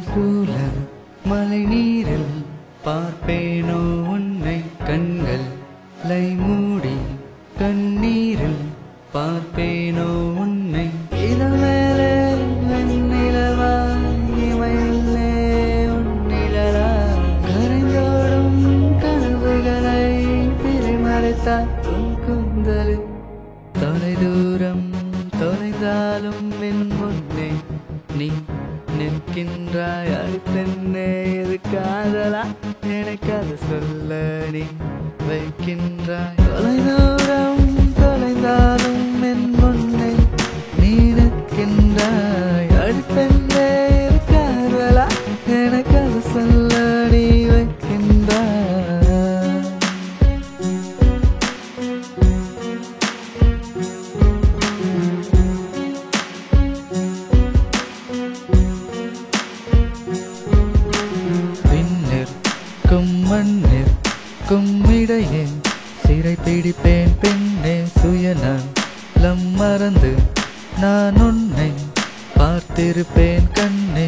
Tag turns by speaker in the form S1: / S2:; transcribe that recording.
S1: சூழல் மலை நீரில் பார்ப்பேனோ உன்னை கண்களை மூடி கண்ணீரில் பார்ப்பேனோ உன்னை இதழ் மேலே நிலவா இமையிலே உன்னிழலா கரைந்தோடும் கனவுகளை திரைமறைத்தால் உன் கூந்தலில் தொலைதூரம் தொலைந்தாலும் என் முன்னே நீ நிற்கின்றாய் அடிப்பெண்ணே இது காதலா எனக்கு அது சொல்ல நீ வைக்கின்றாய் தொலைதூரம் தொலைந்தாலும் என் முன்னே நீ நிற்கின்றாய் அடிப்பெண்ணே இது காதலா எனக்கு அது சொல்ல நீ வைக்கின்றாய் மண்ணிற்கும் இடையே சிறை பிடிப்பேன் பெண்ணே சுயநலம் மறந்து நான் உன்னை பார்த்திருப்பேன் கண்ணே.